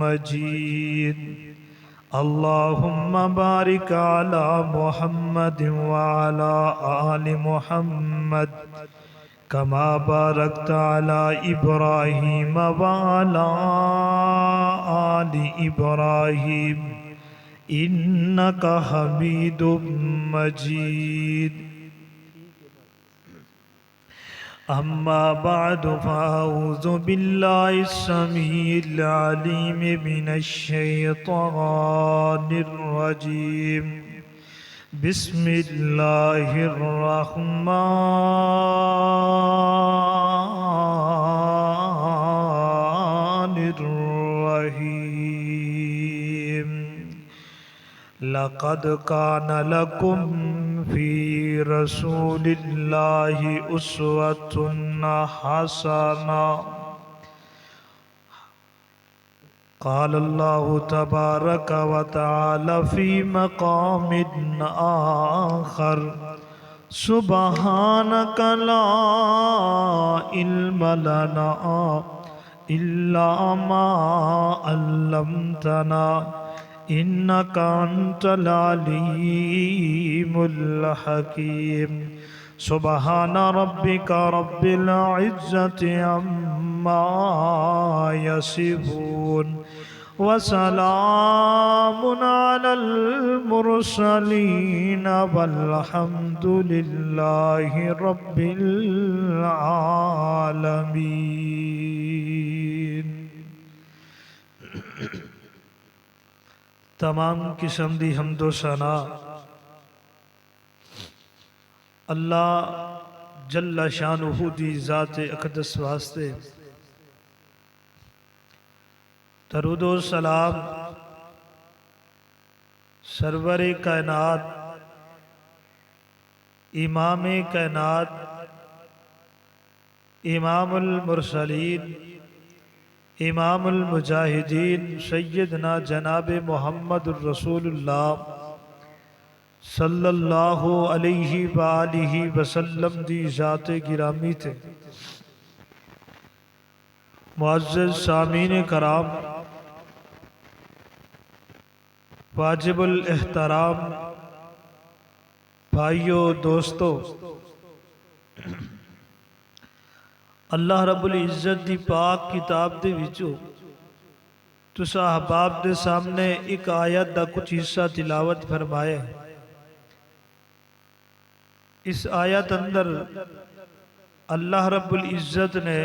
مجيد اللهم بارك على محمد وعلى آل محمد كما باركت على إبراهيم وعلى آل إبراهيم إنك حميد مجيد أما بعد فأعوذ بالله السميع العليم من الشيطان الرجيم بسم الله الرحمن الرحيم لقد كان لكم في رسول الله أسوة حسنة قال الله تبارك وتعالى في مقام آخر سبحانك لا علم لنا إلا ما علمتنا إنك أنت العليم الحكيم سبحان ربك رب العزة عما يصفون وسلام على المرسلين والحمد لله رب العالمين۔ تمام قسم دی حمد و ثنا اللہ جل شانہ دی ذات اقدس واسطے، درود و سلام سرور کائنات امام کائنات امام المرسلین امام المجاہدین سیدنا جناب محمد الرسول اللہ صلی اللہ علیہ وآلہ وسلم دی ذات گرامی تھے۔ معزز سامعین کرام، واجب الاحترام بھائیو دوستو، اللہ رب العزت دی پاک کتاب دے وچوں تساں احباب دے سامنے ایک آیت دا کچھ حصہ تلاوت فرمائے۔ اس آیت اندر اللہ رب العزت نے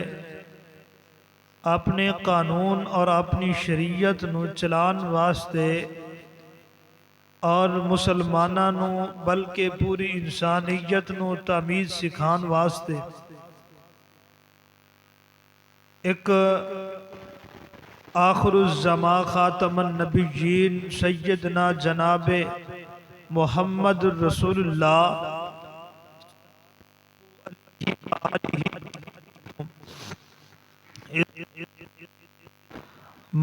اپنے قانون اور اپنی شریعت نو چلان واسطے اور مسلماناں نو بلکہ پوری انسانیت نو تمیز سکھان واسطے ایک آخر الزمان خاتم النبیین سیدنا جناب محمد الرسول اللہ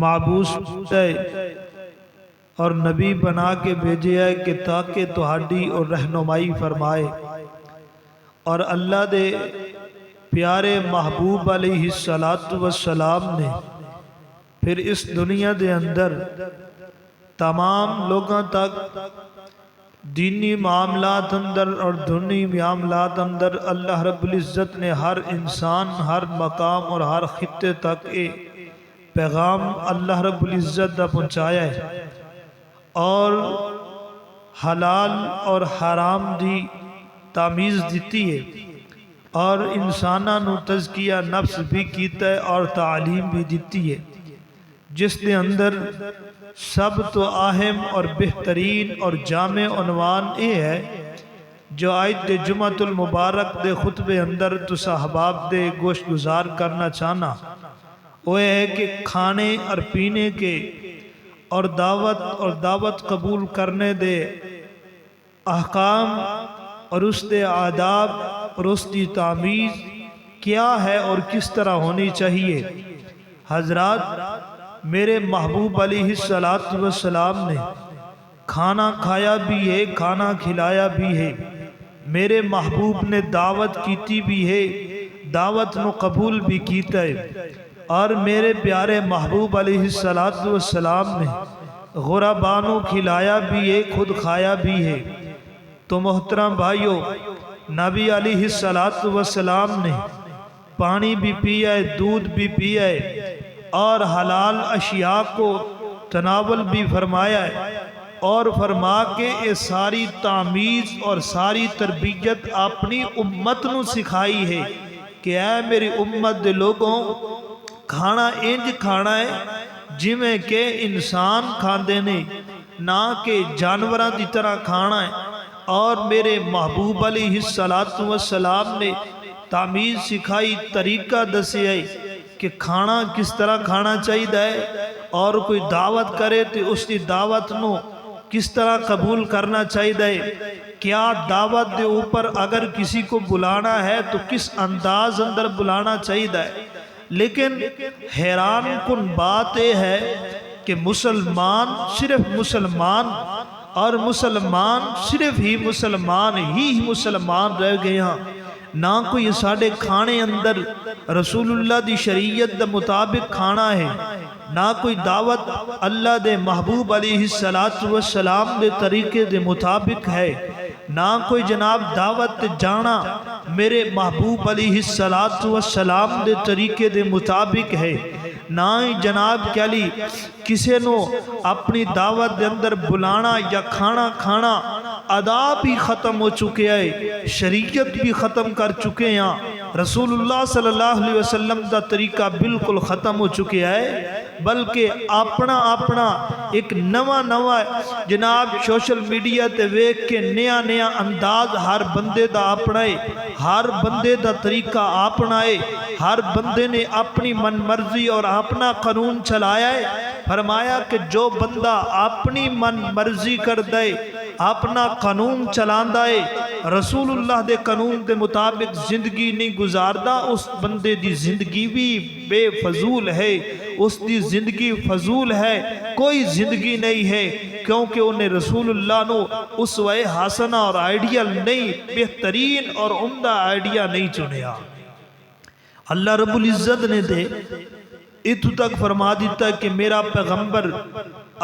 معبوس ہے اور نبی بنا کے بھیجے ہے کہ تاکہ تہاڈی اور رہنمائی فرمائے، اور اللہ دے پیارے محبوب علیہ السلام نے پھر اس دنیا دے اندر تمام لوگوں تک دینی معاملات اندر اور دنی معاملات اندر اللہ رب العزت نے ہر انسان ہر مقام اور ہر خطے تک پیغام اللہ رب العزت دا پہنچایا ہے، اور حلال اور حرام دی تمیز دیتی ہے، اور انساناں نو تزکیہ نفس بھی کیتا ہے اور تعلیم بھی دیتی ہے، جس دے اندر سب تو اہم اور بہترین اور جامع عنوان یہ ہے جو آج دے جمعۃ المبارک دے خطبے اندر تسا احباب دے گوشت گزار کرنا چاہنا، وہ ہے کہ کھانے اور پینے کے اور دعوت قبول کرنے دے احکام اور اس دے آداب اور اس دی تعمیز کیا ہے اور کس طرح ہونی چاہیے۔ حضرات، میرے محبوب علیہ السلام نے کھانا کھایا بھی ہے، کھانا کھلایا بھی ہے، میرے محبوب نے دعوت کیتی بھی ہے، دعوت نو قبول بھی کیتا ہے، اور میرے پیارے محبوب علیہ السلام نے غربانوں کھلایا بھی ہے، خود کھایا بھی ہے۔ تو محترم بھائیوں، نبی علیہ السلام نے پانی بھی پیا ہے، دودھ بھی پیا ہے، اور حلال اشیاء کو تناول بھی فرمایا ہے، اور فرما کے یہ ساری تعمیز اور ساری تربیت اپنی امت نو سکھائی ہے کہ اے میری امت دے لوگوں، کھانا انج کھانا ہے جویں کہ انسان کھاندے نے، نہ کہ جانوراں دی طرح کھانا ہے۔ اور میرے محبوب علیہ السلام نے تعمیز سکھائی، طریقہ دسے ہے کہ کھانا کس طرح کھانا چاہیے، اور کوئی دعوت کرے تو اس کی دعوت نو کس طرح قبول کرنا چاہیے، کیا دعوت دے اوپر اگر کسی کو بلانا ہے تو کس انداز اندر بلانا چاہیے۔ لیکن حیران کن بات یہ ہے کہ مسلمان صرف مسلمان، اور مسلمان صرف ہی مسلمان رہ گئے ہیں۔ نہ کوئی ساڑھے کھانے اندر رسول اللہ دی شریعت دا مطابق کھانا ہے، نہ کوئی دعوت اللہ دے محبوب علیہ السلام دے طریقے دے مطابق ہے، نہ کوئی جناب دعوت جانا میرے محبوب علیہ السلام دے طریقے دے مطابق ہے، نہ ہی جناب کیلی کسے نو اپنی دعوت دے اندر بلانا یا کھانا کھانا آداب بھی ختم ہو چکے ہیں، شریعت بھی ختم کر چکے ہیں، رسول اللہ صلی اللہ علیہ وسلم دا طریقہ بالکل ختم ہو چکے ہے، بلکہ اپنا ایک نواں جناب سوشل میڈیا تے ویکھ کے نیا انداز ہر بندے دا اپنا ہے، ہر بندے دا طریقہ اپنا ہے، ہر بندے نے اپنی من مرضی اور اپنا قانون چلایا ہے۔ فرمایا کہ جو بندہ اپنی من مرضی کر دے، اپنا قانون چلاندہ ہے، رسول اللہ دے قانون دے مطابق زندگی نہیں گزاردہ، اس بندے دی زندگی بھی بے فضول ہے، اس دی زندگی فضول ہے، کوئی زندگی نہیں ہے، کیونکہ انہیں رسول اللہ نو اسوہ حسنہ اور آئیڈیل نہیں، بہترین اور عمدہ آئیڈیا نہیں چنیا۔ اللہ رب العزت نے دے اتو تک فرما دیتا ہے کہ میرا پیغمبر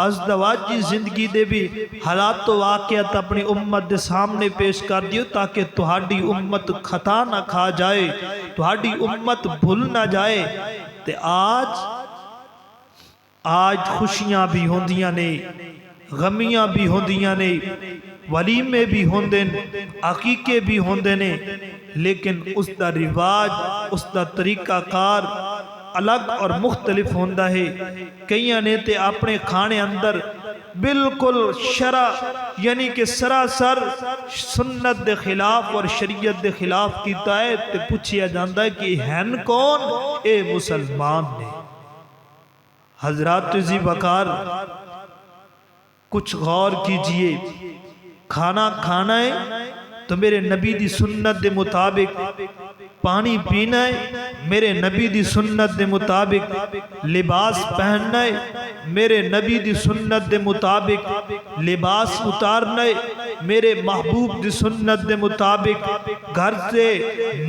ازدواجی زندگی دے بھی حالات و واقعات اپنی امت دے سامنے پیش کر دیو تاکہ تہاڈی امت خطا نہ کھا جائے، تہاڈی امت بھول نہ جائے۔ تے آج خوشیاں بھی ہوندیاں نے، غمیاں بھی ہوندیاں نے، ولیمے بھی ہوندے نے، عقیقے بھی ہوندے نے، لیکن اس دا رواج، اس دا طریقہ کار الگ اور مختلف ہوندہ ہے۔ کئیاں نے تے اپنے کھانے اندر بالکل شرع یعنی کہ سراسر سنت دے خلاف اور شریعت دے خلاف کیتا ہے، تے پوچھیا جاندہ ہے کہ ہن کون؟ اے مسلمان نے۔ حضرات عزیز وقار کچھ غور کیجئے، کھانا کھانا ہے تو میرے نبی دی سنت دے مطابق، پانی پینا ہے میرے نبی دی سنت دے مطابق، لباس پہننا ہے میرے نبی دی سنت دے مطابق، لباس اتارنا ہے میرے محبوب دی سنت دے مطابق، گھر سے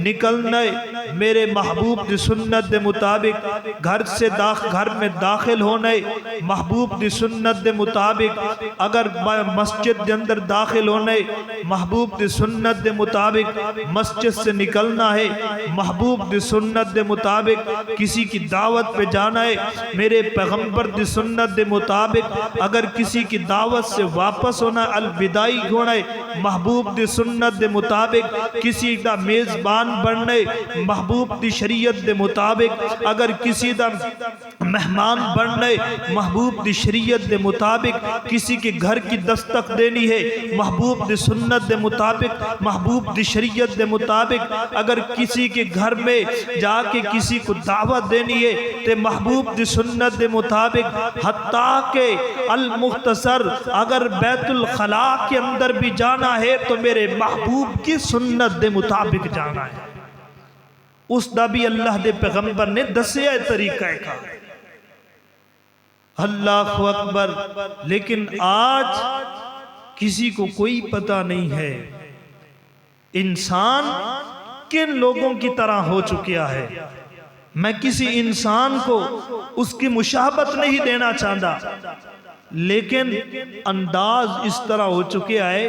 نکلنا ہے میرے محبوب دی سنت دے مطابق، گھر میں داخل ہونا ہے محبوب دی سنت دے مطابق، اگر مسجد دے اندر داخل ہونا ہے محبوب دی سنت دے مطابق، مسجد سے نکلنا ہے محبوب دی سنت دے مطابق، کسی کی دعوت پہ جانا ہے میرے پیغمبر دی سنت دے مطابق، اگر کسی کی دعوت سے واپس ہونا الوداعی ہونا ہے محبوب دی سنت دے مطابق، کسی دا میزبان بننے محبوب دی شریعت دے مطابق، اگر کسی دا مہمان بننے محبوب دی شریعت دے مطابق، کسی کے گھر کی دستک دینی ہے محبوب دی سنت دے مطابق، محبوب دی شریعت دے مطابق، اگر کسی کے گھر میں جا کے کسی کو دعوت دینی ہے تے محبوب دی سنت دے مطابق، حتیٰ کہ المختصر اگر بیت الخلاء کے اندر بھی جانا ہے تو میرے محبوب کی سنت دے مطابق جانا ہے۔ اس دا بھی اللہ دے پیغمبر نے دسیا طریقہ کا، اللہ اکبر۔ لیکن آج کسی کو کوئی پتہ نہیں ہے انسان کن لوگوں کی طرح ہو چکیا ہے۔ میں کسی انسان کو اس کی مشابہت نہیں دینا چاہتا، لیکن انداز اس طرح ہو چکے آئے،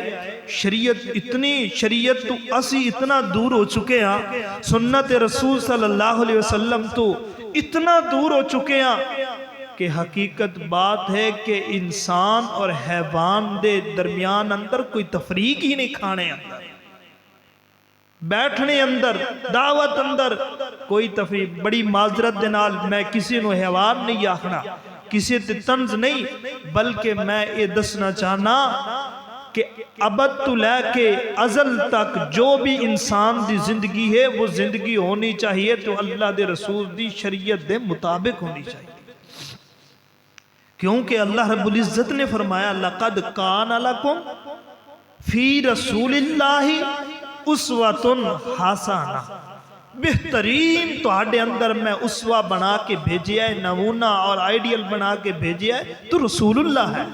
شریعت تو اسی اتنا دور ہو چکے ہیں، سنت رسول صلی اللہ علیہ وسلم تو اتنا دور ہو چکے ہیں کہ حقیقت بات ہے کہ انسان اور حیوان دے درمیان اندر کوئی تفریق ہی نہیں، کھانے اندر، بیٹھنے اندر، دعوت اندر کوئی تفریق۔ بڑی معذرت دے نال میں کسی نو حیوان نہیں آکھنا، کسی تے طنز نہیں، بلکہ میں یہ دسنا چاہنا کہ ابد تو لے کے ازل تک جو بھی انسان دی زندگی ہے وہ زندگی ہونی چاہیے تو اللہ دے رسول دی شریعت دے مطابق ہونی چاہیے، کیونکہ اللہ رب العزت نے فرمایا لَقَدْ كَانَ لَكُمْ فِي رَسُولِ اللَّهِ أُسْوَةٌ حَسَنَةٌ، بہترین تہاڈے اندر میں اسوہ بنا کے بھیجیا ہے، نمونہ اور آئیڈیل بنا کے بھیجیا ہے تو رسول اللہ ہے۔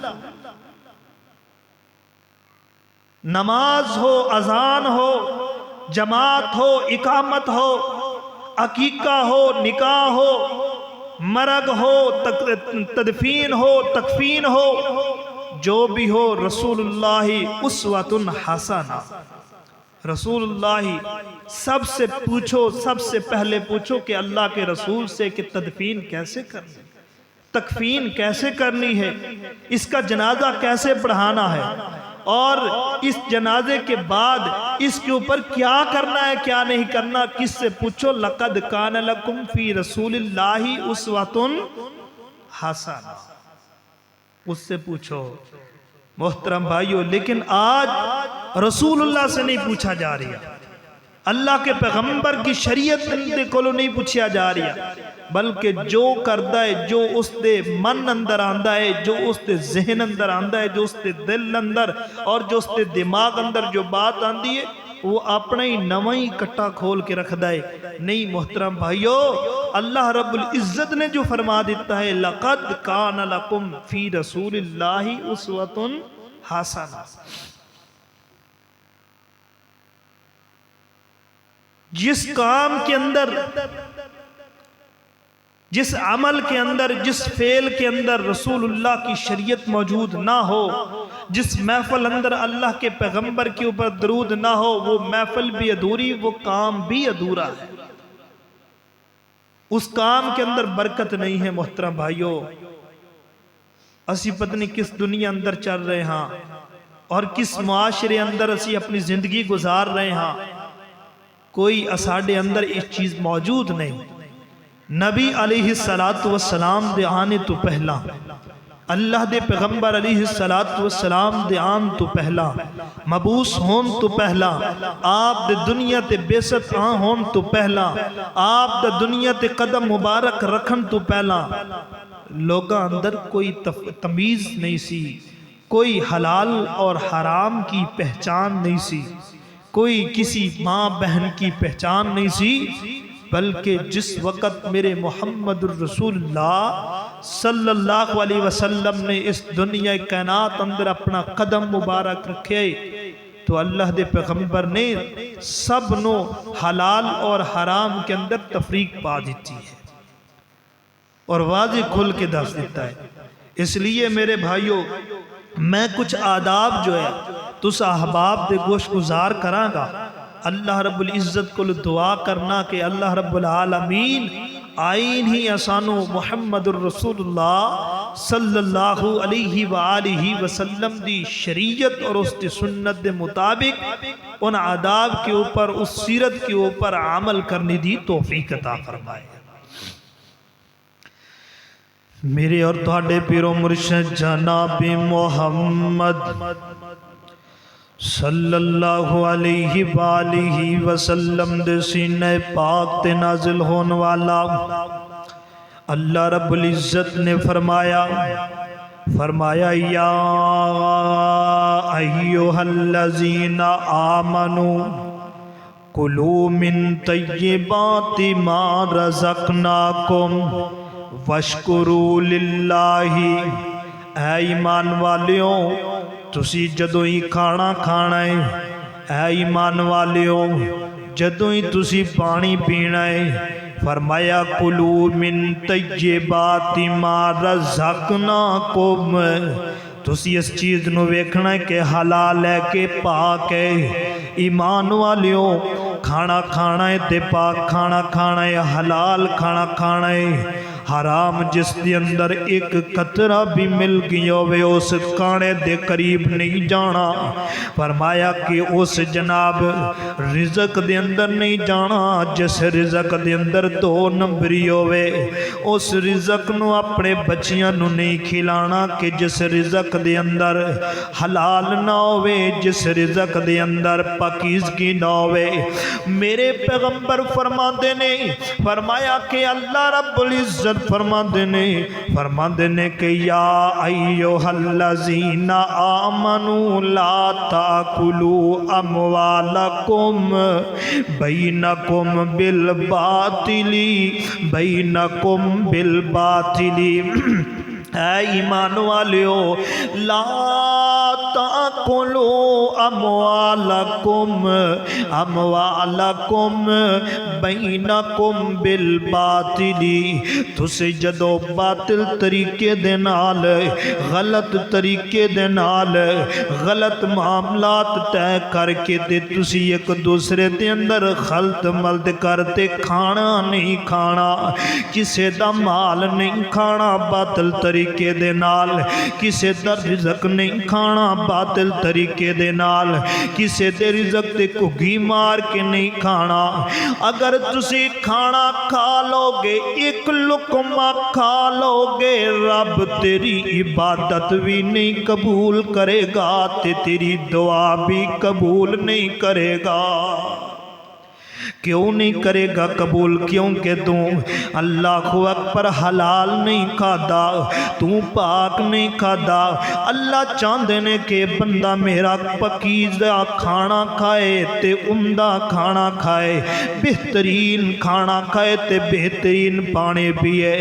نماز ہو، اذان ہو، جماعت ہو، اقامت ہو، عقیقہ ہو، نکاح ہو، مرگ ہو، تدفین ہو، تکفین ہو، جو بھی ہو، رسول اللہ اسوۃ حسنہ، رسول اللہ سب سے پوچھو، سب سے پہلے پوچھو کہ اللہ کے رسول سے کہ تدفین کیسے کرنی ہے، تکفین کیسے کرنی ہے، اس کا جنازہ کیسے پڑھانا ہے، اور اس جنازے کے بعد اس کے اوپر کیا کرنا ہے کیا نہیں کرنا، کس سے پوچھو؟ لَقَدْ كَانَ لَكُمْ فِي رَسُولِ اللَّهِ أُسْوَةٌ حَسَنَةٌ، اس سے پوچھو محترم بھائیو۔ لیکن آج رسول اللہ سے نہیں پوچھا جا رہا، اللہ کے پیغمبر کی شریعت کو نہیں پوچھا جا رہا، بلکہ جو کردہ ہے، جو اس دے من اندر آندہ ہے، جو اس دے ذہن اندر آندہ ہے، جو اس دے دل اندر اور جو اس دے دماغ اندر جو بات آندی ہے، وہ اپنا ہی نوائی کٹا کھول کے رکھ دائے۔ نہیں محترم بھائیو، اللہ رب العزت نے جو فرما دیتا ہے لَقَدْ كَانَ لَكُمْ فِي رَسُولِ اللَّهِ أُسْوَةٌ حَسَنَةٌ، جس کام کے اندر، جس عمل کے اندر، جس فعل کے اندر رسول اللہ کی شریعت موجود نہ ہو، جس محفل اندر اللہ کے پیغمبر کے اوپر درود نہ ہو، وہ محفل بھی ادھوری، وہ کام بھی ادھورا ہے، اس کام کے اندر برکت نہیں ہے۔ محترم بھائیو، اسی پتنی کس دنیا اندر چل رہے ہاں اور کس معاشرے اندر اسی اپنی زندگی گزار رہے ہاں، کوئی اساڑے اندر اس چیز موجود نہیں۔ نبی علیہ السلام دے آنے تو پہلا، اللہ دے پیغمبر علیہ السلام دے آن تو پہلا، مبعوث ہون تو پہلا، آپ دے دنیا تے بیست آن ہون تو پہلا، آپ دے دنیا تے قدم مبارک رکھن تو پہلا، لوگاں اندر کوئی تمیز نہیں سی، کوئی حلال اور حرام کی پہچان نہیں سی، کوئی کسی ماں بہن کی پہچان نہیں سی، بلکہ جس وقت میرے محمد الرسول اللہ صلی اللہ علیہ وسلم نے اس دنیا کائنات اندر اپنا قدم مبارک رکھے تو اللہ دے پیغمبر نے سب نو حلال اور حرام کے اندر تفریق پا دیتی ہے اور واضح کھل کے دس دیتا ہے۔ اس لیے میرے بھائیوں، میں کچھ آداب جو ہے تو اس احباب دے گوش گزار کراں گا، اللہ رب العزت کو دعا کرنا کہ اللہ رب العالمین آئین ہی اسانو محمد الرسول اللہ صلی اللہ علیہ وآلہ وسلم دی شریعت اور اس دی سنت دے مطابق ان آداب کے اوپر، اس سیرت کے اوپر عمل کرنے دی توفیق عطا فرمائے۔ میرے اور تھوڑے پیرو مرشد جناب محمد صلی اللہ علیہ وآلہ وسلم دے سینہ پاک تے نازل ہون والا اللہ رب العزت نے فرمایا یا ایہا الذین آمنوا کلوا من طیبات ما رزقناکم واشکروا للہ، اے ایمان والیوں تسی جدوں ہی کھانا کھانا ہے، اے ایمان والیوں جدوں ہی تسی پانی پینا ہے، फरमाया कुलू मिन तय्यिबाति मा रज़क़नाकुम, तुसी इस चीज़ नू वेखना है कि हलाल है कि पाक है। ईमान वालियों, खाना खाना है ते पाक खाना खाना है, हलाल खाना खाना है। हराम जिस दे अंदर एक कतरा भी मिल गया होवे उस खाने दे करीब नहीं जाना। फरमाया कि उस जनाब रिज़क दे अंदर नहीं जाना जिस रिज़क दे अंदर दो नंबरी होवे। उस रिज़क नू अपने बच्चियां नू नहीं खिलाना कि जिस रिज़क दे अंदर हलाल ना होवे, जिस रिज़क दे अंदर पाकीज़गी ना होवे। मेरे पैगंबर फरमाते ने, फरमाया कि अल्लाह रब्बुल इज़्ज़त फरमाते ने कि या अय्युहल्लज़ीना आमनू ला ताकुलू अमवालकुम बैनकुम बिल बातिली। ऐ ईमान वालियो, ला ताकुलू अमवालकुम बैनकुम बिल बातिली। तुसी जदो बातिल तरीके दे नाल, गलत तरीके दे नाल गलत मामलात तय करके ते तुसी एक दूसरे दे अंदर खलत मलत करते खाना नहीं खाना, किसे दा माल नहीं खाना बातिल तरीके दे नाल, किसे दा रिज़क नहीं खाना बातिल तरीके दे नाल, किसे दे रिज़क ते घुगी मार के नहीं खाना। अगर तुसी खाना खा लोगे, एक लुकमा खा लोगे, रब तेरी इबादत भी नहीं कबूल करेगा ते तेरी दुआ भी कबूल नहीं करेगा। क्यों नहीं करेगा कबूल? क्योंकि तू अल्लाहु अकबर हलाल नहीं खाता, तू पाक नहीं खाता। अल्लाह चाहते ने कि बंदा मेरा पकीज़ा खाना खाए ते उम्दा खाना खाए, बेहतरीन खाना खाए ते बेहतरीन पानी पिए।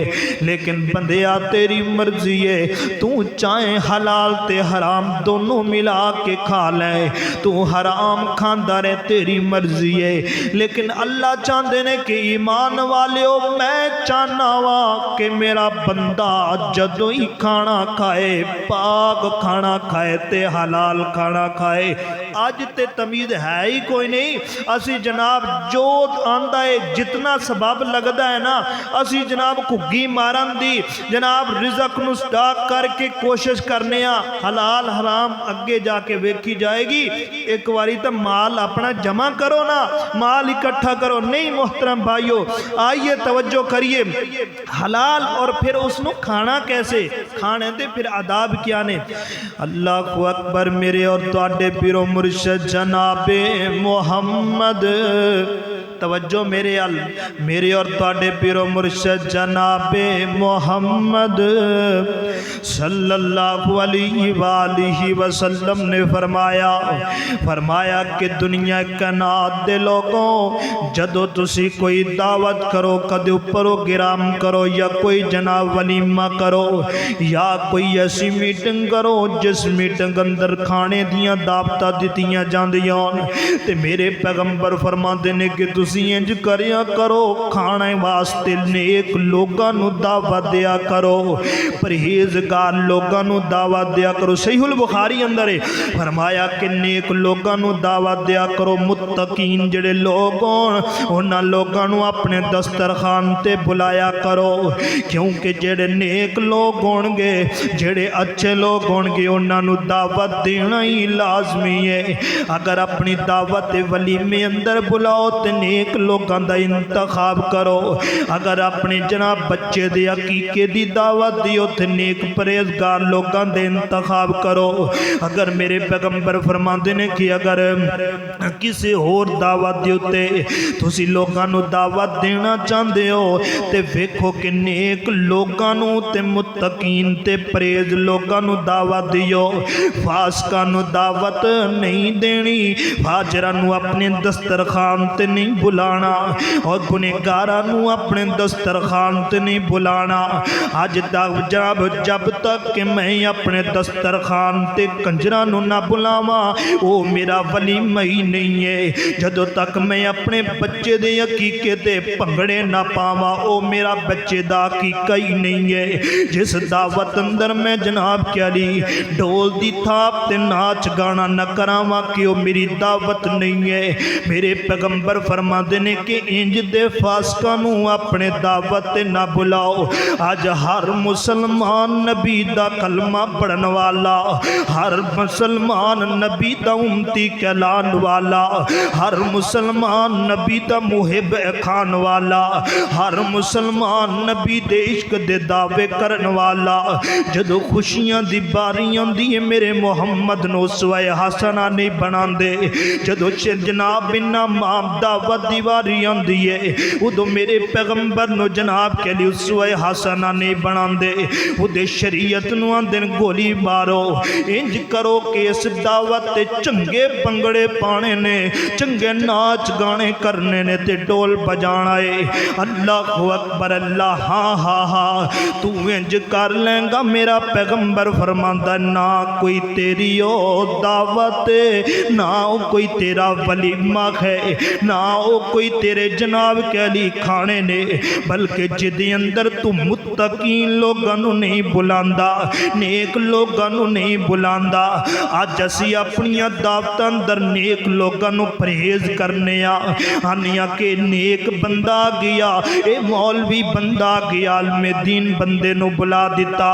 लेकिन बंदिया तेरी मर्जी है, तू चाहे हलाल ते हराम दोनों मिला के खा ले, तू हराम खांदा रहे तेरी मर्जी है। लेकिन अल्लाह चाहते ने कि ईमान वालियो, मैं चाहना वा कि मेरा बंदा जदों ही खाना खाए, पाक खाना खाए ते हलाल खाना खाए। अज ते तमीज़ है ही कोई नहीं। असी जनाब जो आंदा है, जितना सबब लगता है ना, असी जनाब घुग्गी मारन दी जनाब रिज़क नू स्टाक करके कोशिश करने आ। हलाल हराम अगे जाके वेखी जाएगी। एक बारी तो माल अपना जमा करो ना, माल इकट्ठा करो। नहीं मोहतरम भाइयों, आइए तवज्जो करिए। हलाल और फिर उसनू खाना कैसे, खाने दे फिर आदाब क्या ने। अल्लाहु अकबर। मेरे और तुहाडे पीरो मुर्शद जनाबे मोहम्मद, तवज्जो मेरे अल, मेरे और तुहाडे पीरो मुर्शद जनाबे मोहम्मद सल्लल्लाहु अलैहि वसल्लम ने फरमाया कि दुनिया कायनात दे लोगों, जदों तुसी कोई दावत करो, कदे प्रोग्राम करो या कोई जनाब वलीमा करो या कोई ऐसी मीटिंग करो जिस मीटिंग अंदर खाने दियां दावतां दित्तियां जांदियां, ते मेरे पैगंबर फरमाते ने कि तुसी इंज करिया करो, खाने वास्ते नेक लोगां नू दावत दिया करो, परहेजगार लोगां नू दावत दिया करो। सहीहुल बुखारी अंदर है फरमाया कि नेक लोगां नू दावत दिया करो। मुत्तकीन जिहड़े लोग होण उन्हां लोगां नू अपने दस्तरखान ते बुलाया करो, क्योंकि जिहड़े नेक लोग होणगे, जिहड़े अच्छे लोग होणगे, उन्हां नू दावत देना ही लाजमी है। अगर अपनी दावत वलीमे अंदर बुलाओ तो नेक लोगों का इंतखाब करो। अगर अपने जनाब बच्चे दे अकीके दी दावत दियो तो नेक परहेजगार लोगों के इंतखाब करो। अगर मेरे पैगंबर फरमाते ने कि अगर किसी होर दावत दे उत्ते तुसी लोगों नू दावत देना चाहते हो तो वेखो कि नेक लोगों नू ते मुत्तकीन ते परहेज लोगों नू दावत दियो, फासकां नू दावत नहीं देनी, फाजरां नू अपने दस्तरखान ते नहीं बुलाना और गुनहगारां नूं अपने दस्तरखान ते नहीं बुलाना। अज तक जब तक कि मैं अपने दस्तरखान ते कंजरां नूं ना बुलावां वो मेरा वलीमा ही नहीं है। जदों तक मैं अपने बच्चे दे अकीके ते भंगड़े ना पावां वो मेरा बच्चे दा अकीका ही नहीं है। जिस दावत अंदर मैं जनाब क्या ली ढोल दी थाप ते नाच गाना न करावां कि वो मेरी दावत नहीं है। मेरे पैगंबर फरमाते ने कि इंज दे फासकां नूं अपने दावत ते ना बुलाओ। अज हर मुसलमान नबी दा कलमा पढ़न वाला, हर मुसलमान नबी दा उम्मती कहलान वाला, हर मुसलमान नबी दा मुहिब खान वाला, हर मुसलमान नबी दे इश्क दे दावे करन वाला। जदों खुशियां दी बारी आंदी है मेरे मुहम्मद नूं उसवे हसना नहीं बनांदे। जदों जनाब इन्ना माम दावत दी वारी आंदी है उदों मेरे पैगंबर नूं जनाब के लिए उसवे हसना नहीं बनांदे। उहदे शरीयत नूं आंदे गोली मारो, इंज करो कि इस दावत ते चंगे पंगड़े पाने ने, चंगे नाच गाने करने ने ते ढोल बजाना है। अल्लाह अकबर अल्लाह हाँ हाँ हाँ तू इंज कर लेंगा। मेरा पैगंबर फरमांदा ना कोई तेरी ओ दावत ना ओ कोई तेरा वलीमा है ना ओ कोई तेरे जनाब कहली खाने ने, बल्कि जिदे अंदर तू मुत्तकीन लोगां नूं नहीं बुलांदा, नेक लोगां नूं नहीं बुलांदा। अज असी अपनियां दावतां अंदर नेक लोगां नूं परहेज करने आनिया कि नेक बंदा गया ये मौलवी बंदा गया आलमे दीन बंदे नूं बुला दिता,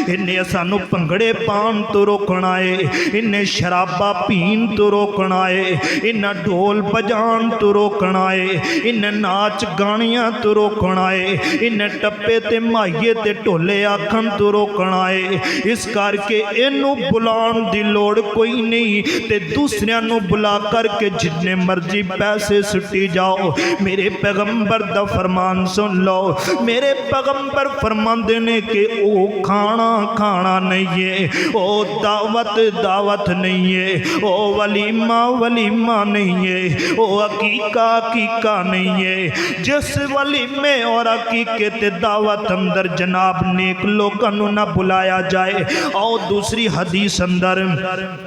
इन्हें सानू भंगड़े पान तो रोकना है, इन्हें शराबा पीन तो रोकना है, इन्हें ढोल बजान तो रोकना है, इन्हें नाच गानियां तो रोकना है, इन्हें टप्पे ते माइये ते ढोले आखन तो रोकना है। इस करके इनू बुलाउण दी लोड़ कोई नहीं ते दूसरियां नू बुला करके जिन्ने मर्जी पैसे सुट्टी जाओ। मेरे पैगंबर दा फरमान सुन लो, मेरे पैगंबर फरमांदे ने कि ओ खाना खाना नहीं है, ओ दावत दावत नहीं है, ओ वलीमा वलीमा नहीं है, ओ अकीका अकीका नहीं है। जिस वलीमे और अकीके ते दावत अंदर जनाब नेक लोगों नूं ना बुलाया जाए। और दूसरी हदीस अंदर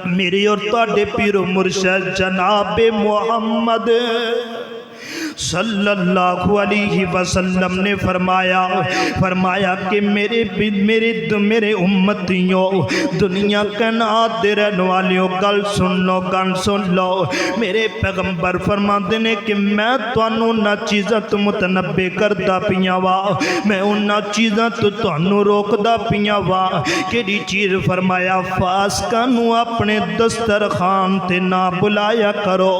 मेरी और तुहाडे पीर मुर्शद जनाब मुहम्मद सल्लल्लाहु अलैहि वसल्लम ने फरमाया कि मेरे उम्मतियों दुनिया के नात दे रहने वालियों गल सुन लो। मेरे पैगंबर फरमाते ने कि मैं तुहानू उन्हां चीज़ां तो मुतनब्बे करदा पिया वा, मैं उन्हां चीज़ां तो तुहानू रोकदा पिया वा। किहड़ी चीज़? फरमाया फासकां नू अपने दस्तरखान ते ना बुलाया करो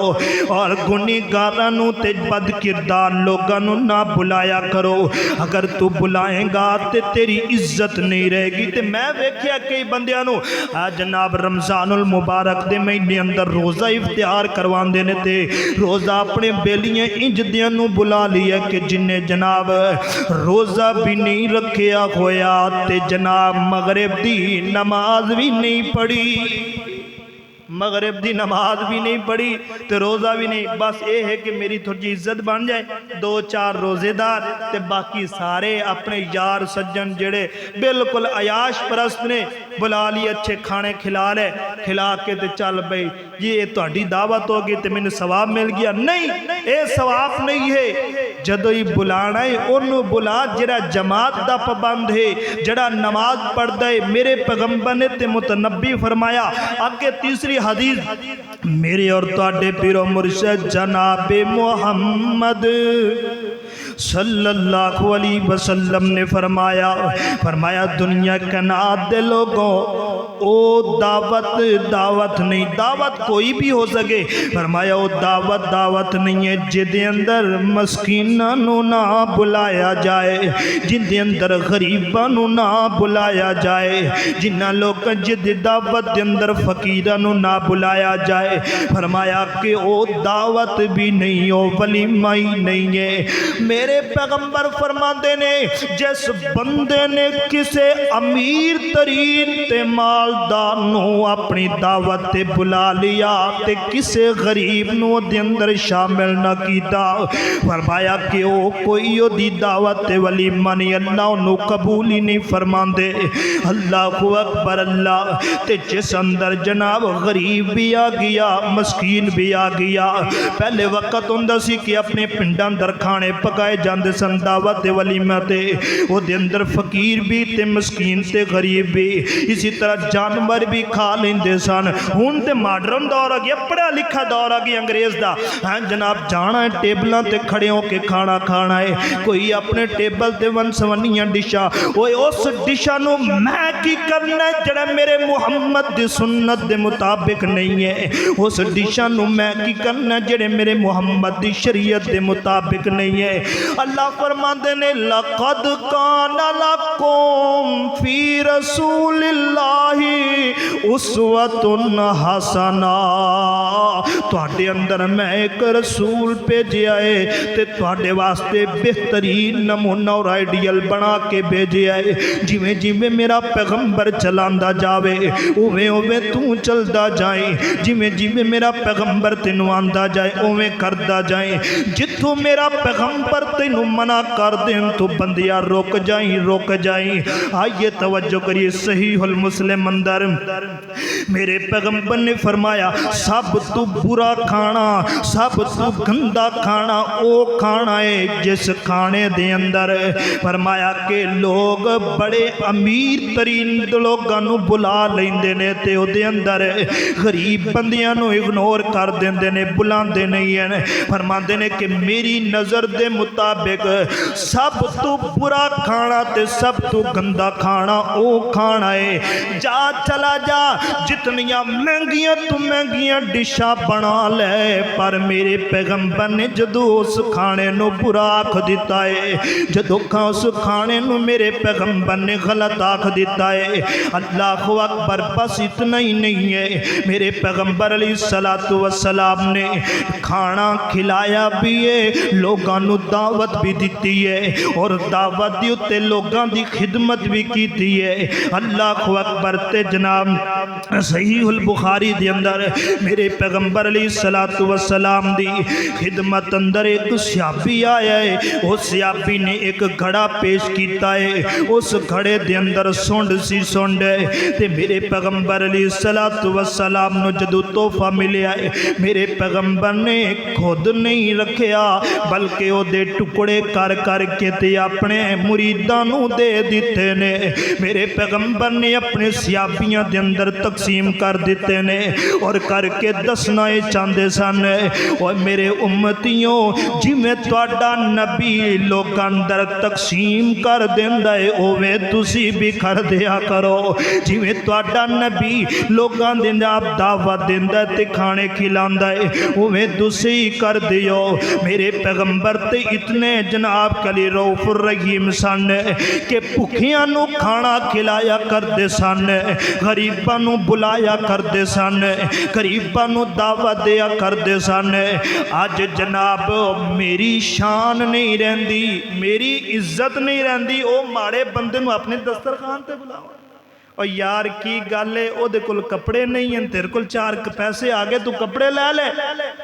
और गुनहगारां नू ते बद किरदार लोगों नू ना बुलाया करो। अगर तू बुलाएगा तो तेरी इज्जत नहीं रहेगी। तो मैं वेख्या कई बंदियां नू जनाब रमजानुल मुबारक दे महीने अंदर रोज़ा इफ्तिहार करवांदे ने ते रोज़ा अपने बेलियां इंज दियां नू बुला लिया कि जिन्हें जनाब रोज़ा भी नहीं रखिया होया ते जनाब मगरिब दी नमाज भी नहीं पढ़ी, मगरिब दी नमाज भी नहीं पढ़ी तो रोज़ा भी नहीं। बस ये है कि मेरी थोड़ी इज्जत बन जाए, दो चार रोज़ेदार ते बाकी सारे अपने यार सज्जन जेड़े बिल्कुल अयाश परस्त ने बुला लिए, अच्छे खाने खिला ले, खिला के ते चल बई ये तुहाडी दावत होगी तो मैनू सवाब मिल गया। नहीं, ये सवाब नहीं है। जदों ही बुलाना है उन्होंने बुला जिहड़ा जमात दा पाबंद है, जिहड़ा नमाज पढ़दा है। मेरे पैगंबर ने ते मुतनब्बी फरमाया आगे तीसरी हदीस मेरे और तुहाडे पीरो मुर्शद जनाबे मुहम्मद सल्लल्लाहु अलैहि वसल्लम ने फरमाया दुनिया के नात दे लोगों ओ दावत नहीं, दावत कोई भी हो सके। फरमाया ओ दावत नहीं है जिदे अंदर मस्कीना नू ना बुलाया जाए, जिदे अंदर गरीबा नू ना बुलाया जाए, जिन्ना लोग जिद दावत दे अंदर फकीरा नू ना बुलाया जाए। फरमाया कि ओ दावत भी नहीं, ओ वलीमा ही नहीं है। मेरे पैगंबर फरमाते ने जिस बंदे ने किसे अमीर तरीन ते माल مالدار نو اپنی دعوت تے بلا لیا تے کسے غریب نو دے اندر شامل نہ کیتا فرمایا کہ او کوئی او دی دعوت تے ولیمہ نہیں اللہ انہوں قبول ہی نہیں فرمان دے اللہ اکبر اللہ تے جس اندر جناب غریب بھی آ گیا مسکین بھی آ گیا پہلے وقت ہوندہ سی کہ اپنے پنڈاں در کھانے پکائے جاندے سن دعوت ولیمہ تے وہ دے اندر فقیر بھی تے مسکین تے غریب بھی اسی طرح جانور بھی کھا لیندے سن ہون تے ماڈرن دور آ گیا پڑھا لکھا دور آ گیا انگریز دا ہاں جناب جانا ہے ٹیبلاں تے کھڑے ہو کے کھانا کھانا ہے کوئی اپنے ٹیبل تے ون سونیاں ڈشا وہ اس ڈشا نو میں کی کرنا ہے جڑا میرے محمد دی سنت دے مطابق نہیں ہے اس ڈشا نو میں کی کرنا ہے جڑے میرے محمد دی شریعت دے مطابق نہیں ہے اللہ فرماندے نے لَقَدْ كَانَ لَكُمْ فِي رَسُولِ اللَّهِ أُسْوَةٌ حَسَنَةٌ تواڈے اندر میں ایک رسول بھیجے آئے تے تواڈے واسطے بہترین نمونہ اور آئیڈیل بنا کے بھیجے آئے جویں جویں میرا پیغمبر چلاندا جاوے اوویں اوویں تو چلدا جائیں جویں جویں میرا پیغمبر تینوں آندا جائے اوویں کردا جائیں جتھوں میرا پیغمبر تینوں منع کر دیں تو بندیاں رک جائیں آئیے توجہ کریے صحیح المسلم اندر میرے پیغمبر نے فرمایا سب تو برا کھانا سب تو گندا کھانا او کھانا ہے جس کھانے دے اندر فرمایا کہ لوگ بڑے امیر ترین لوگاں نو بلا لیندے نے تے او دے اندر غریب بندیاں نو اگنور کر دیندے نے بلاندے نہیں ہیں فرماندے نے کہ میری نظر دے مطابق سب تو برا کھانا تے سب تو گندا کھانا او کھانا ہے جا چلا جا جتنیاں مہنگیاں تو مہنگیاں ڈشاں بنا لے پر میرے پیغمبر نے جدو اس کھانے نو برا آکھ دیتا ہے جدو اس کھانے نو میرے پیغمبر نے غلط آکھ دیتا ہے اللہ اکبر بس اتنا ہی نہیں ہے میرے پیغمبر علیہ السلام نے کھانا کھلایا بھی ہے لوگاں نو دعوت بھی دیتی ہے اور دعوت دیتے لوگاں دی خدمت بھی کیتی ہے اللہ اکبر تے جناب صحیح البخاری دے اندر میرے پیغمبر علیہ السلام دی خدمت اندر ایک صحابی آیا ہے اس صحابی نے ایک گھڑا پیش کیتا ہے اس گھڑے دے اندر سونڈ سی سونڈ ہے تے میرے پیغمبر علیہ السلام نو جدو تحفہ ملیا ہے میرے پیغمبر نے خود نہیں رکھیا بلکہ او دے ٹکڑے کر کر کے تے اپنے مریداں نو دے دیتے نے میرے پیغمبر نے اپنے صحابیاں دے اندر تقسیم کر دیتے نے اور کر کے دسنا چاہتے سن اور میرے امتیوں جی میں تواڈا نبی لوکاں اندر تقسیم کر دیندا ہے اوویں تسی بھی کر دیا کرو جی میں تواڈا نبی لوکاں دے آپ دعوت دیندا ہے تے کھانے کھلاندا ہے اوویں تسی کر دیو میرے پیغمبر تے اتنے جناب کلی رؤوف الرحیم سن کہ بھکھیاں نو کھانا کھلایا کردے سن غریباں نو بلایا کردے سن غریباں نو دعوت دیا کردے سن اج جناب میری شان نہیں رہندی میری عزت نہیں رہندی او ماڑے بندے نو اپنے دسترخوان تے بلاؤ اور یار کی گل ہے او دے کول کپڑے نہیں ہیں تیرے کول چار پیسے آگے تو کپڑے لے لے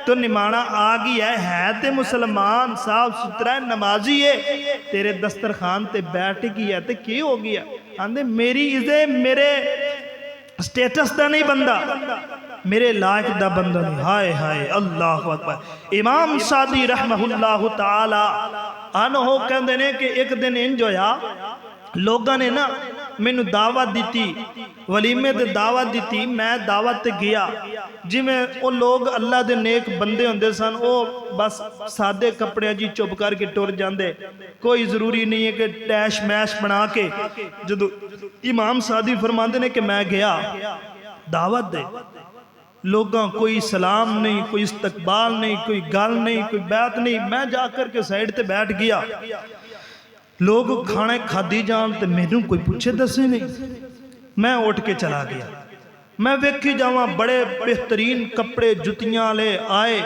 تو نمانا آ گیا ہے تے مسلمان صاف ستھرا ہے نمازی ہے تیرے دسترخوان تے بیٹھ گیا تے کی ہو گیا آندے میری عزت میرے سٹیٹس دا نہیں بندہ میرے لائق دا بندہ نہیں ہائے ہائے اللہ اکبر امام سعدی رحمہ اللہ تعالی عنہ کہندے نے کہ ایک دن انج ہویا لوگاں نے نا مینوں دعوت دیتی ولیمے تے دعوت دیتی میں دعوت تے گیا جی میں او لوگ اللہ دے نیک بندے ہوندے سن او بس سادے کپڑے جی چپ کر کے ٹر جاندے کوئی ضروری نہیں ہے کہ ڈیش میش بنا کے جدو امام سعدی فرماندے نے کہ میں گیا دعوت دے لوگاں کوئی سلام نہیں کوئی استقبال نہیں کوئی گل نہیں کوئی بیعت نہیں میں جا کر کے سائیڈ تے بیٹھ گیا لوگ کھانے کھادی جان تے مینوں کوئی پوچھے دسے نہیں میں اٹھ کے چلا گیا میں ویکھی جاواں بڑے بہترین کپڑے جتیاں لے آئے